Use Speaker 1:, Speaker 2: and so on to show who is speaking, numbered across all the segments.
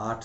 Speaker 1: 8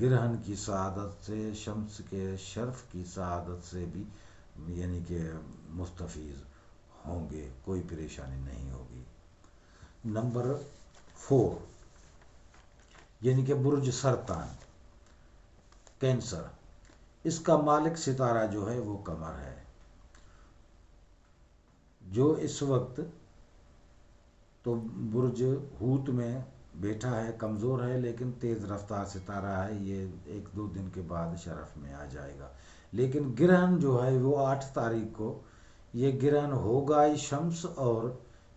Speaker 1: گرہن کی سعادت سے، شمس کے شرف کی سعادت سے بھی یعنی کہ مستفیض ہوں گے، کوئی پریشانی نہیں ہوگی۔ نمبر 4 یعنی کہ برج سرطان کینسر، اس کا مالک ستارہ جو ہے وہ قمر ہے، جو اس وقت تو برج ہوت میں بیٹھا ہے، کمزور ہے لیکن تیز رفتار ستارہ ہے، یہ 1-2 دن کے بعد شرف میں آ جائے گا۔ لیکن گرہن جو ہے وہ 8 تاریخ کو یہ گرہن ہوگا ہی شمس اور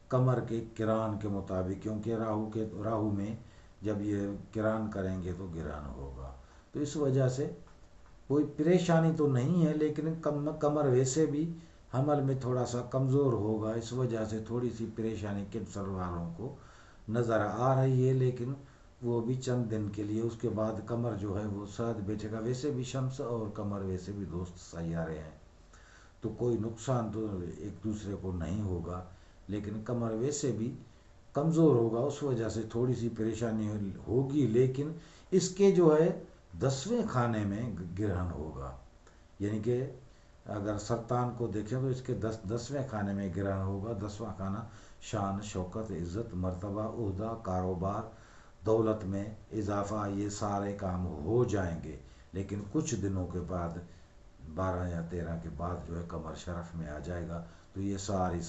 Speaker 1: قمر کے کران کے مطابق، کیونکہ راہو میں جب یہ کران کریں گے تو گرہن ہوگا، تو اس وجہ سے کوئی پریشانی تو نہیں ہے، لیکن قمر ویسے بھی حمل میں تھوڑا سا کمزور ہوگا، اس وجہ سے تھوڑی سی پریشانی کینسر والوں کو نظر آ رہی ہے، لیکن وہ بھی چند دن کے لیے، اس کے بعد قمر جو ہے وہ ساتھ بیٹھے گا۔ ویسے بھی شمس اور قمر ویسے بھی دوست سیارے ہیں، تو کوئی نقصان تو ایک دوسرے کو نہیں ہوگا، لیکن قمر ویسے بھی کمزور ہوگا، اس وجہ سے تھوڑی سی پریشانی ہوگی، لیکن اس کے جو ہے 10ویں خانے میں گرہن ہوگا، یعنی کہ اگر سرطان کو دیکھیں تو اس کے 10ویں خانے میں گرہن ہوگا۔ 10واں خانہ شان، شوکت، عزت، مرتبہ، عہدہ، کاروبار، دولت میں اضافہ، یہ سارے کام ہو جائیں گے، لیکن کچھ دنوں کے بعد 12 یا 13 کے بعد جو ہے قمر شرف میں آ جائے گا، تو یہ ساری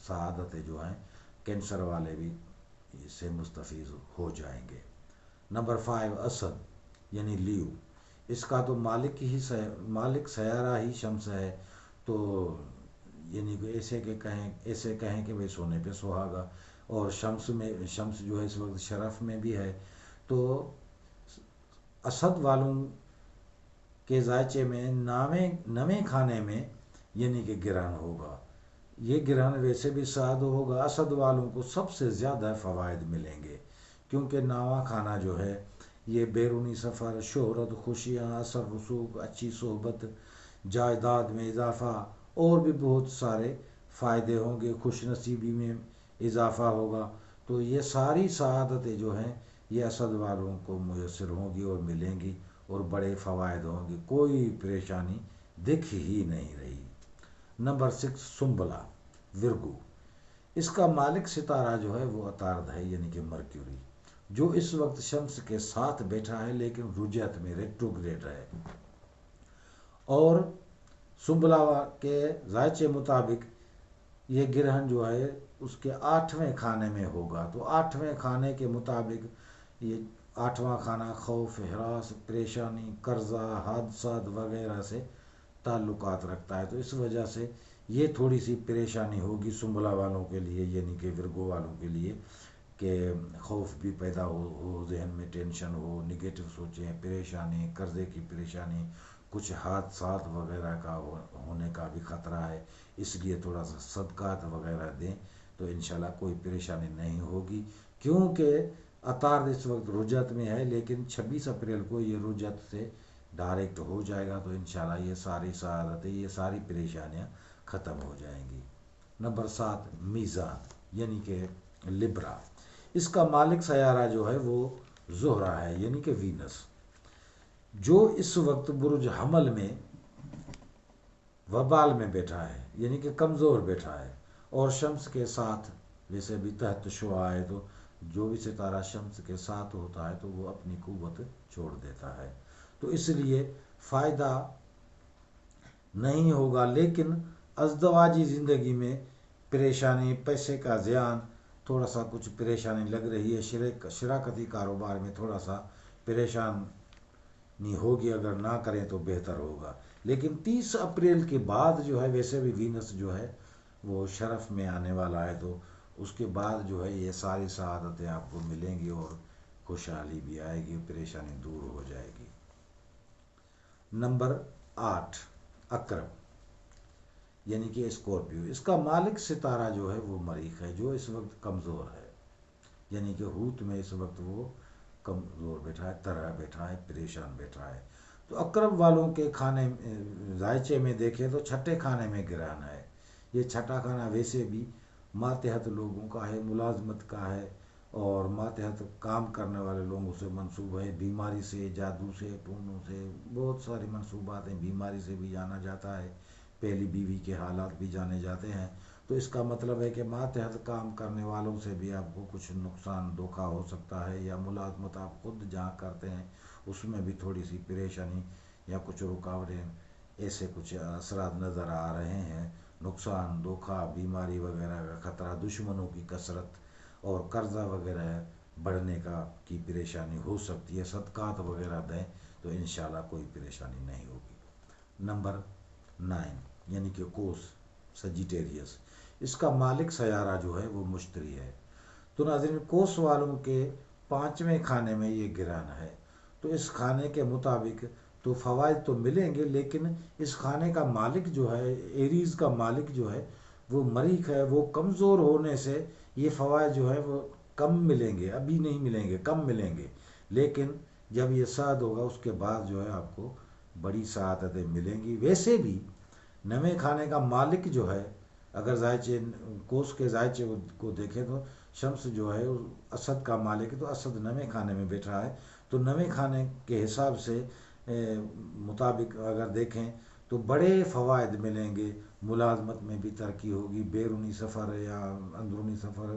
Speaker 1: سعادتیں جو ہیں کینسر والے بھی اس سے مستفیض ہو جائیں گے۔ نمبر 5 اسد یعنی لیو، اس کا تو مالک سیارہ ہی شمس ہے، تو یعنی کہ ایسے کہیں کہ بھئی سونے پہ سہاگا، اور شمس جو ہے اس وقت شرف میں بھی ہے، تو اسد والوں کے ذائچے میں 9ویں خانے میں یعنی کہ گرہن ہوگا۔ یہ گرہن ویسے بھی سعد ہوگا، اسد والوں کو سب سے زیادہ فوائد ملیں گے، کیونکہ 9واں خانہ جو ہے یہ بیرونی سفر، شہرت، خوشیاں، اثر رسوخ، اچھی صحبت، جائیداد میں اضافہ، اور بھی بہت سارے فائدے ہوں گے، خوش نصیبی میں اضافہ ہوگا، تو یہ ساری سعادتیں جو ہیں یہ اسد والوں کو میسر ہوں گی اور ملیں گی، اور بڑے فوائد ہوں گے، کوئی پریشانی دکھ ہی نہیں رہی۔ نمبر 6 سنبلا ورگو، اس کا مالک ستارہ جو ہے وہ عطارد ہے، یعنی کہ مرکیوری، جو اس وقت شمس کے ساتھ بیٹھا ہے لیکن رجعت میں ریٹروگریڈ ہے، اور سنبلا کے ذائچے مطابق یہ گرہن جو ہے اس کے 8ویں خانے میں ہوگا، تو 8ویں خانے کے مطابق یہ 8واں خانہ خوف، ہراس، پریشانی، قرضہ، حادثات وغیرہ سے تعلقات رکھتا ہے، تو اس وجہ سے یہ تھوڑی سی پریشانی ہوگی سنبلا والوں کے لیے، یعنی کہ ورگو والوں کے لیے، کہ خوف بھی پیدا ہو، ذہن میں ٹینشن ہو، نگیٹو سوچیں، پریشانی، قرضے کی پریشانی، کچھ حادثات وغیرہ کا ہونے کا بھی خطرہ ہے، اس لیے تھوڑا سا صدقات وغیرہ دیں تو انشاءاللہ کوئی پریشانی نہیں ہوگی، کیونکہ عطارد اس وقت رجعت میں ہے، لیکن 26 اپریل کو یہ رجعت سے ڈائریکٹ ہو جائے گا، تو انشاءاللہ یہ ساری سعادتیں، یہ ساری پریشانیاں ختم ہو جائیں گی۔ نمبر 7 میزان یعنی کہ لبرا، اس کا مالک سیارہ جو ہے وہ زہرہ ہے، یعنی کہ وینس، جو اس وقت برج حمل میں وبال میں بیٹھا ہے، یعنی کہ کمزور بیٹھا ہے، اور شمس کے ساتھ ویسے بھی تحت شعاع ہے، تو جو بھی ستارہ شمس کے ساتھ ہوتا ہے تو وہ اپنی قوت چھوڑ دیتا ہے، تو اس لیے فائدہ نہیں ہوگا، لیکن ازدواجی زندگی میں پریشانی، پیسے کا زیان، تھوڑا سا کچھ پریشانی لگ رہی ہے، شراکتی کاروبار میں تھوڑا سا پریشانی ہوگی، اگر نہ کریں تو بہتر ہوگا، لیکن 30 اپریل کے بعد جو ہے ویسے بھی وینس جو ہے وہ شرف میں آنے والا ہے، تو اس کے بعد جو ہے یہ ساری سعادتیں آپ کو ملیں گی، اور خوشحالی بھی آئے گی، پریشانی دور ہو جائے گی۔ نمبر 8 عقرب یعنی کہ اسکورپیو، اس کا مالک ستارہ جو ہے وہ مریخ ہے، جو اس وقت کمزور ہے، یعنی کہ ہوت میں اس وقت وہ کمزور بیٹھا ہے، طرح بیٹھا ہے، پریشان بیٹھا ہے، تو عقرب والوں کے کھانے ذائچے میں دیکھیں تو 6ٹھے خانے میں گرہن ہے، یہ 6ٹھا خانہ ویسے بھی ماتحت لوگوں کا ہے، ملازمت کا ہے، اور ماتحت کام کرنے والے لوگوں سے منسوب ہے، بیماری سے، جادو سے، ٹونوں سے، بہت ساری منصوبات ہیں، بیماری سے بھی جانا جاتا ہے، پہلی بیوی کے حالات بھی جانے جاتے ہیں۔ تو اس کا مطلب ہے کہ ماتحت کام کرنے والوں سے بھی آپ کو کچھ نقصان دھوکا ہو سکتا ہے، یا ملازمت آپ خود جہاں کرتے ہیں اس میں بھی تھوڑی سی پریشانی یا کچھ رکاوٹیں، ایسے کچھ اثرات نظر آ رہے ہیں۔ نقصان، دھوکا، بیماری وغیرہ کا خطرہ، دشمنوں کی کثرت اور قرضہ وغیرہ بڑھنے کی پریشانی ہو سکتی ہے۔ صدقات وغیرہ دیں تو انشاءاللہ کوئی پریشانی نہیں ہوگی۔ نمبر 9 یعنی کہ کوس سجیٹیریس، اس کا مالک سیارہ جو ہے وہ مشتری ہے۔ تو ناظرین، کوس والوں کے 5ویں کھانے میں یہ گرہن ہے، تو اس کھانے کے مطابق تو فوائد تو ملیں گے، لیکن اس کھانے کا مالک جو ہے، ایریز کا مالک جو ہے وہ مریخ ہے، وہ کمزور ہونے سے یہ فوائد جو ہے وہ کم ملیں گے، ابھی نہیں ملیں گے، کم ملیں گے، لیکن جب یہ سعد ہوگا اس کے بعد جو ہے آپ کو بڑی سعادتیں ملیں گی۔ ویسے بھی 9ویں کھانے کا مالک جو ہے، اگر زائچے کوس کے زائچے کو دیکھیں تو شمس جو ہے اسد کا مالک ہے، تو اسد 9ویں کھانے میں بیٹھا ہے، تو 9ویں کھانے کے حساب سے مطابق اگر دیکھیں تو بڑے فوائد ملیں گے، ملازمت میں بھی ترقی ہوگی، بیرونی سفر یا اندرونی سفر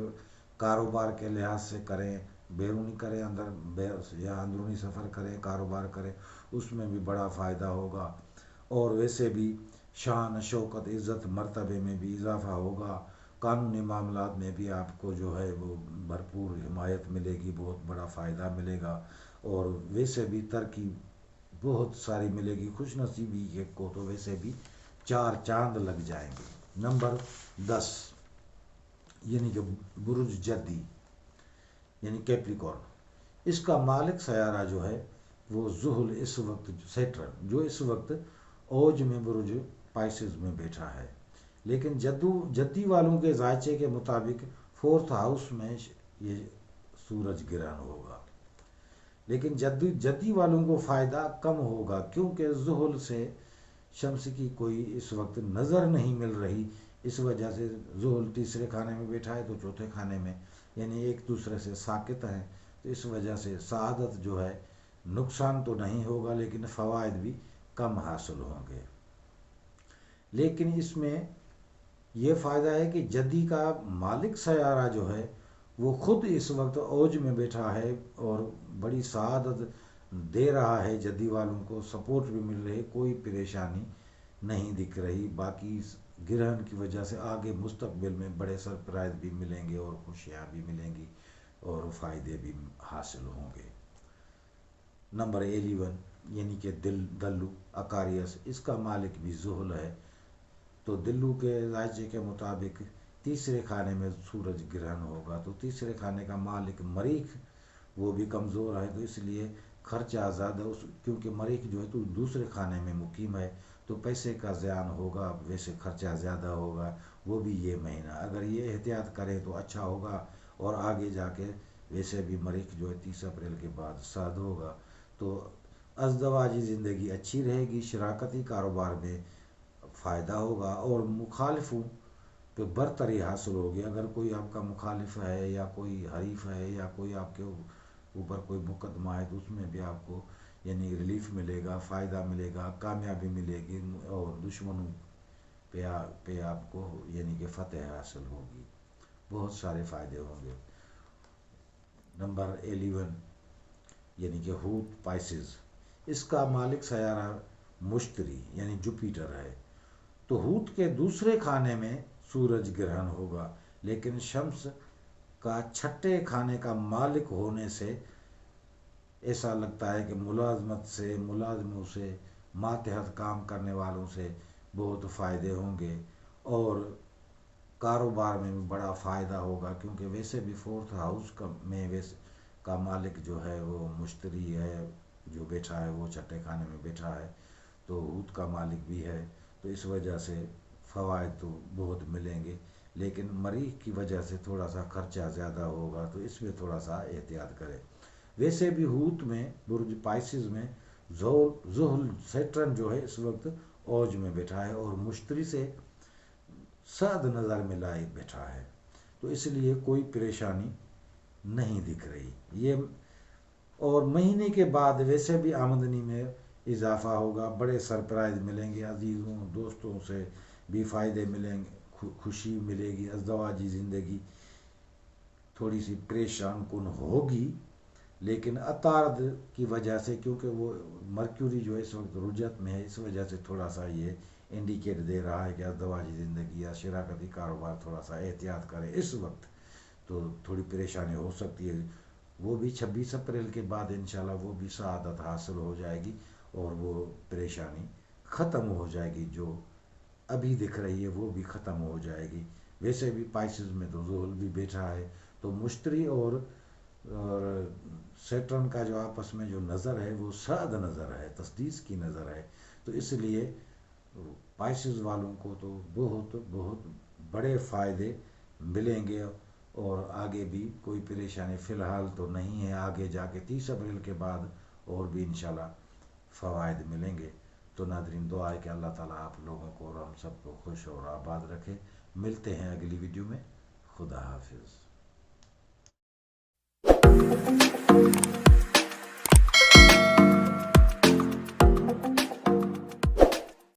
Speaker 1: کاروبار کے لحاظ سے کریں، بیرونی کریں یا اندرونی سفر کریں، کاروبار کریں، اس میں بھی بڑا فائدہ ہوگا۔ اور ویسے بھی شان، شوکت، عزت، مرتبے میں بھی اضافہ ہوگا، قانونی معاملات میں بھی آپ کو جو ہے وہ بھرپور حمایت ملے گی، بہت بڑا فائدہ ملے گا، اور ویسے بھی ترقی بہت ساری ملے گی۔ خوش نصیبی کو تو ویسے بھی 4 چاند لگ جائیں گے۔ نمبر 10 یعنی کہ برج جدی یعنی کیپریکارن، اس کا مالک سیارہ جو ہے وہ زحل اس وقت، سیٹرن جو اس وقت اوج میں برج پائسز میں بیٹھا ہے، لیکن جدی والوں کے ذائچے کے مطابق 4تھ ہاؤس میں یہ سورج گرہن ہوگا، لیکن جدی والوں کو فائدہ کم ہوگا، کیونکہ زحل سے شمس کی کوئی اس وقت نظر نہیں مل رہی، اس وجہ سے زحل تیسرے کھانے میں بیٹھا ہے تو چوتھے کھانے میں، یعنی ایک دوسرے سے ساکت ہیں، تو اس وجہ سے سعادت جو ہے، نقصان تو نہیں ہوگا لیکن فوائد بھی کم حاصل ہوں گے۔ لیکن اس میں یہ فائدہ ہے کہ جدی کا مالک سیارہ جو ہے وہ خود اس وقت اوج میں بیٹھا ہے اور بڑی سعادت دے رہا ہے، جدی والوں کو سپورٹ بھی مل رہی، کوئی پریشانی نہیں دکھ رہی، باقی گرہن کی وجہ سے آگے مستقبل میں بڑے سرپرائز بھی ملیں گے اور خوشیاں بھی ملیں گی اور فائدے بھی حاصل ہوں گے۔ نمبر 11 یعنی کہ دلو اکاریس، اس کا مالک بھی زحل ہے، تو دلو کے ذائچے کے مطابق تیسرے کھانے میں سورج گرہن ہوگا، تو تیسرے کھانے کا مالک مریخ وہ بھی کمزور ہے، تو اس لیے خرچہ زیادہ، کیونکہ مریخ جو ہے تو دوسرے کھانے میں مقیم ہے، تو پیسے کا زیان ہوگا، ویسے خرچہ زیادہ ہوگا، وہ بھی یہ مہینہ اگر یہ احتیاط کرے تو اچھا ہوگا، اور آگے جا کے ویسے بھی مریخ جو ہے 30 اپریل کے بعد سعد ہوگا، تو ازدواجی زندگی اچھی رہے گی، شراکتی کاروبار میں فائدہ ہوگا، اور مخالفوں پہ برتری حاصل ہوگی، اگر کوئی آپ کا مخالف ہے یا کوئی حریف ہے یا کوئی آپ کے اوپر کوئی مقدمہ ہے تو اس میں بھی آپ کو یعنی ریلیف ملے گا، فائدہ ملے گا، کامیابی ملے گی، اور دشمنوں پہ آپ کو یعنی کہ فتح حاصل ہوگی، بہت سارے فائدے ہوں گے۔ نمبر 11 یعنی کہ ہوت پائسز، اس کا مالک سیارہ مشتری یعنی جوپیٹر ہے، تو ہوت کے دوسرے کھانے میں سورج گرہن ہوگا، لیکن شمس کا 6ٹھے کھانے کا مالک ہونے سے ایسا لگتا ہے کہ ملازموں سے، ماتحت کام کرنے والوں سے بہت فائدے ہوں گے، اور کاروبار میں بھی بڑا فائدہ ہوگا، کیونکہ ویسے بھی 4تھ ہاؤس میں کا مالک جو ہے وہ مشتری ہے، جو بیٹھا ہے وہ 6ٹھے کھانے میں بیٹھا ہے، تو ہوت کا مالک بھی ہے، تو اس وجہ سے فوائد تو بہت ملیں گے، لیکن مریخ کی وجہ سے تھوڑا سا خرچہ زیادہ ہوگا، تو اس میں تھوڑا سا احتیاط کریں۔ ویسے بھی ہوت میں برج پائسز میں زحل سیٹرن جو ہے اس وقت اوج میں بیٹھا ہے اور مشتری سے سعد نظر میں لائے بیٹھا ہے، تو اس لیے کوئی پریشانی نہیں دکھ رہی یہ، اور مہینے کے بعد ویسے بھی آمدنی میں اضافہ ہوگا، بڑے سرپرائز ملیں گے، عزیزوں دوستوں سے بھی فائدے ملیں گے، خوشی ملے گی، ازدواجی زندگی تھوڑی سی پریشان کن ہوگی، لیکن عطارد کی وجہ سے، کیونکہ وہ مرکیوری جو ہے اس وقت رجت میں ہے، اس وجہ سے تھوڑا سا یہ انڈیکیٹ دے رہا ہے کہ ازدواجی زندگی یا شراکتی کاروبار تھوڑا سا احتیاط کرے اس وقت، تو تھوڑی پریشانی ہو سکتی ہے۔ وہ بھی 26 اپریل کے بعد انشاءاللہ وہ بھی سعادت حاصل ہو جائے گی اور وہ پریشانی ختم ہو جائے گی، جو ابھی دکھ رہی ہے وہ بھی ختم ہو جائے گی۔ ویسے بھی پائسز میں تو زحل بھی بیٹھا ہے، تو مشتری اور سیٹرن کا جو آپس میں جو نظر ہے وہ سعد نظر ہے، تسدیس کی نظر ہے، تو اس لیے پائسز والوں کو تو بہت بہت بڑے فائدے ملیں گے، اور آگے بھی کوئی پریشانی فی الحال تو نہیں ہے، آگے جا کے 30 اپریل کے بعد اور بھی انشاءاللہ فوائد ملیں گے۔ تو ناظرین دعا ہے کہ اللہ تعالیٰ آپ لوگوں کو اور ہم سب کو خوش اور آباد رکھے۔ ملتے ہیں اگلی ویڈیو میں، خدا حافظ۔